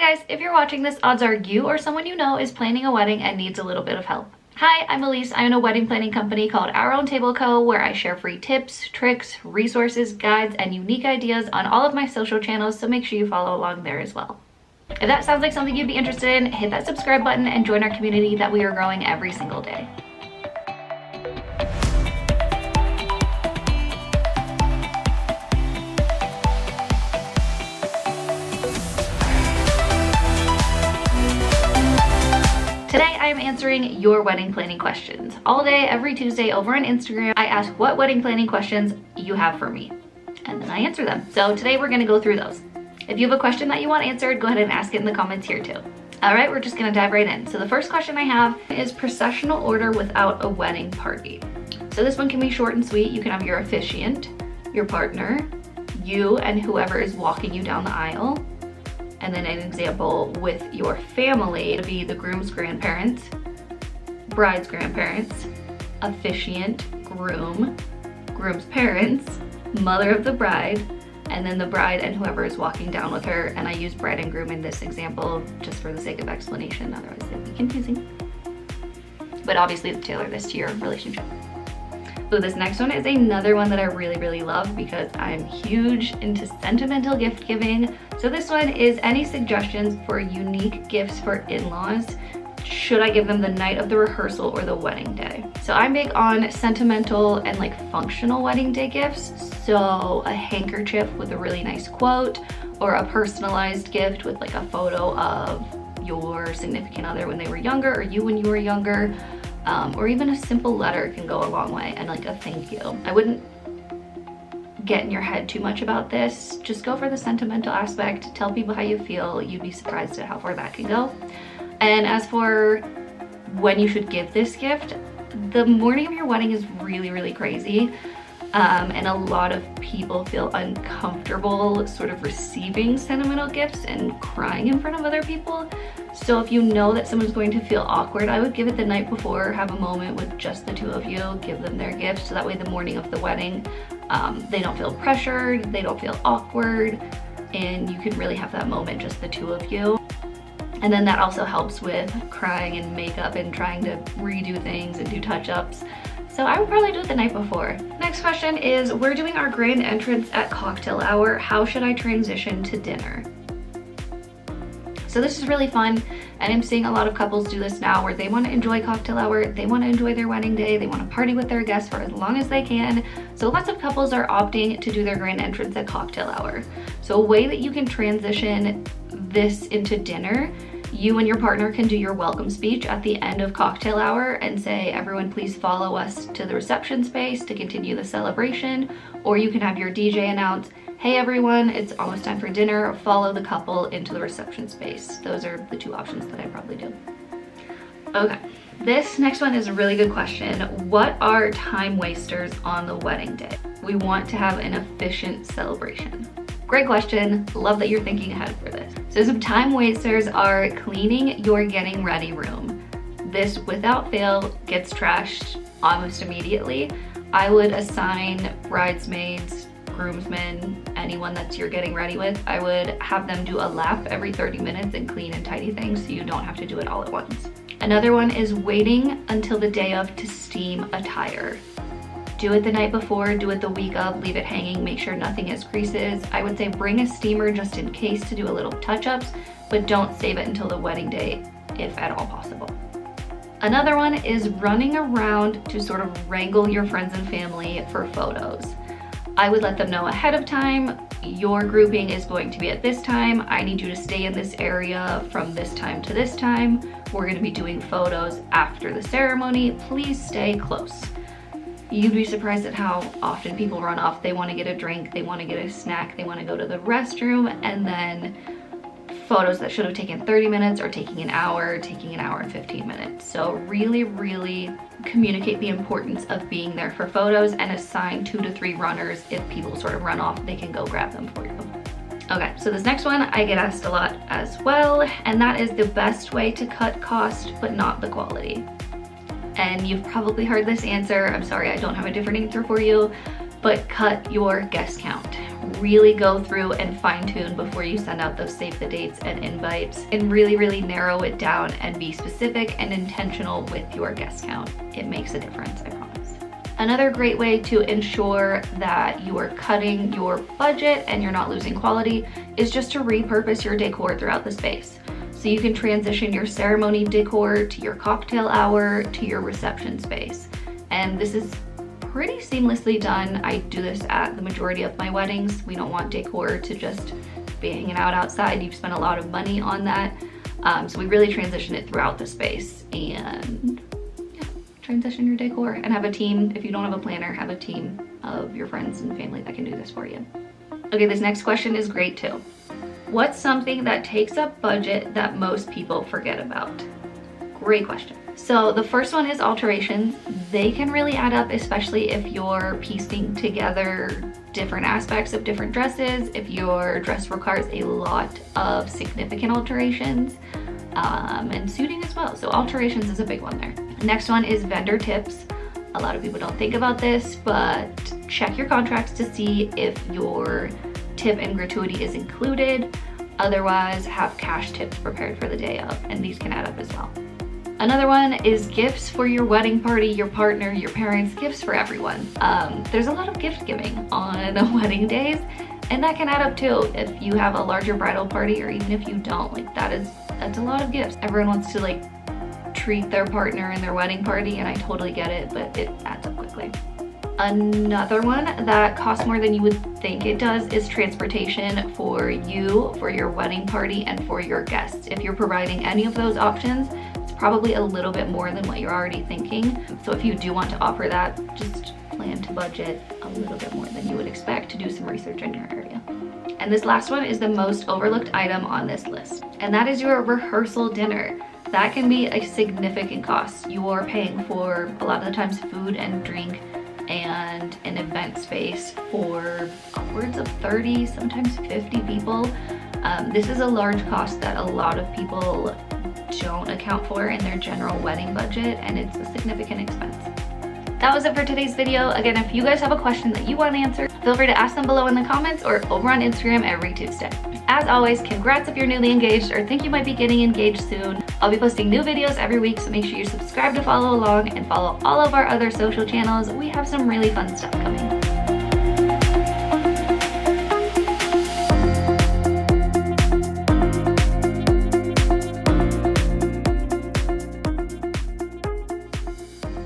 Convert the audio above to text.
guys, if you're watching this, odds are you or someone you know is planning a wedding and needs a little bit of help. Hi, I'm Elise. I own a wedding planning company called Our Own Table Co, where I share free tips, tricks, resources, guides, and unique ideas on all of my social channels, so make sure you follow along there as well. If that sounds like something you'd be interested in, hit that subscribe button and join our community that we are growing every single day. Today I am answering your wedding planning questions. All day, every Tuesday over on Instagram, I ask what wedding planning questions you have for me, and then I answer them. So today we're gonna go through those. If you have a question that you want answered, go ahead and ask it in the comments here too. All right, we're just gonna dive right in. So the first question I have is processional order without a wedding party. So this one can be short and sweet. You can have your officiant, your partner, you and whoever is walking you down the aisle. And then an example with your family to be the groom's grandparents, bride's grandparents, officiant, groom, groom's parents, mother of the bride, and then the bride and whoever is walking down with her. And I use bride and groom in this example just for the sake of explanation, otherwise it'd be confusing. But obviously tailor this to your relationship. So this next one is another one that I really love because I'm huge into sentimental gift giving. So this one is any suggestions for unique gifts for in-laws. Should I give them the night of the rehearsal or the wedding day? So I'm big on sentimental and like functional wedding day gifts. So a handkerchief with a really nice quote, or a personalized gift with like a photo of your significant other when they were younger or you when you were younger. Or even a simple letter can go a long way, and like a thank you. I wouldn't get in your head too much about this. Just go for the sentimental aspect. Tell people how you feel. You'd be surprised at how far that can go. And as for when you should give this gift, the morning of your wedding is really crazy. And a lot of people feel uncomfortable sort of receiving sentimental gifts and crying in front of other people. So if you know that someone's going to feel awkward, I would give it the night before, have a moment with just the two of you, give them their gifts, so that way the morning of the wedding, they don't feel pressured, they don't feel awkward, and you can really have that moment, just the two of you. And then that also helps with crying and makeup and trying to redo things and do touch-ups. So I would probably do it the night before. Next question is, we're doing our grand entrance at cocktail hour. How should I transition to dinner? So this is really fun, and I'm seeing a lot of couples do this now where they want to enjoy cocktail hour, they want to enjoy their wedding day, they want to party with their guests for as long as they can. So lots of couples are opting to do their grand entrance at cocktail hour. So a way that you can transition this into dinner, you and your partner can do your welcome speech at the end of cocktail hour and say, everyone please follow us to the reception space to continue the celebration. Or you can have your DJ announce, hey everyone, it's almost time for dinner, follow the couple into the reception space. Those are the two options that I probably do. Okay, this next one is a really good question. What are time wasters on the wedding day? We want to have an efficient celebration. Great question, love that you're thinking ahead for this. So some time wasters are cleaning your getting ready room. This without fail gets trashed almost immediately. I would assign bridesmaids, groomsmen, anyone that you're getting ready with, I would have them do a lap every 30 minutes and clean and tidy things so you don't have to do it all at once. Another one is waiting until the day of to steam attire. Do it the night before, do it the week of, leave it hanging, make sure nothing has creases. I would say bring a steamer just in case to do a little touch-ups, but don't save it until the wedding day if at all possible. Another one is running around to sort of wrangle your friends and family for photos. I would let them know ahead of time, your grouping is going to be at this time. I need you to stay in this area from this time to this time. We're gonna be doing photos after the ceremony. Please stay close. You'd be surprised at how often people run off. They wanna get a drink, they wanna get a snack, they wanna go to the restroom, and then photos that should have taken 30 minutes are taking an hour and 15 minutes. So really communicate the importance of being there for photos and assign 2 to 3 runners. If people sort of run off, they can go grab them for you. Okay, so this next one I get asked a lot as well, and that is the best way to cut cost but not the quality. And you've probably heard this answer. I'm sorry, I don't have a different answer for you, but cut your guest count. really go through and fine tune before you send out those save the dates and invites, and really narrow it down and be specific and intentional with your guest count. It makes a difference, I promise. Another great way to ensure that you are cutting your budget and you're not losing quality is just to repurpose your decor throughout the space. So you can transition your ceremony decor to your cocktail hour to your reception space. And this is pretty seamlessly done. I do this at the majority of my weddings. We don't want decor to just be hanging out outside. You've spent a lot of money on that. So we really transition it throughout the space, and yeah, transition your decor and have a team. If you don't have a planner, have a team of your friends and family that can do this for you. Okay, this next question is great too. What's something that takes up budget that most people forget about? Great question. So the first one is alterations. They can really add up, especially if you're piecing together different aspects of different dresses, if your dress requires a lot of significant alterations, and suiting as well. So alterations is a big one there. Next one is vendor tips. A lot of people don't think about this, but check your contracts to see if your tip and gratuity is included. Otherwise, have cash tips prepared for the day of, and these can add up as well. Another one is gifts for your wedding party, your partner, your parents, gifts for everyone. There's a lot of gift giving on wedding days, and that can add up too if you have a larger bridal party, or even if you don't. Like that's a lot of gifts. Everyone wants to like treat their partner in their wedding party, and I totally get it, but it adds up quickly. Another one that costs more than you would think it does is transportation for you, for your wedding party, and for your guests. If you're providing any of those options, it's probably a little bit more than what you're already thinking. So if you do want to offer that, just plan to budget a little bit more than you would expect to do some research in your area. And this last one is the most overlooked item on this list, and that is your rehearsal dinner. That can be a significant cost. You are paying for a lot of the times food and drink and an event space for upwards of 30, sometimes 50 people. This is a large cost that a lot of people don't account for in their general wedding budget, and it's a significant expense. That was it for today's video. Again, if you guys have a question that you want answered, feel free to ask them below in the comments or over on Instagram every Tuesday. As always, congrats if you're newly engaged or think you might be getting engaged soon. I'll be posting new videos every week, so make sure you subscribe to follow along and follow all of our other social channels. We have some really fun stuff coming.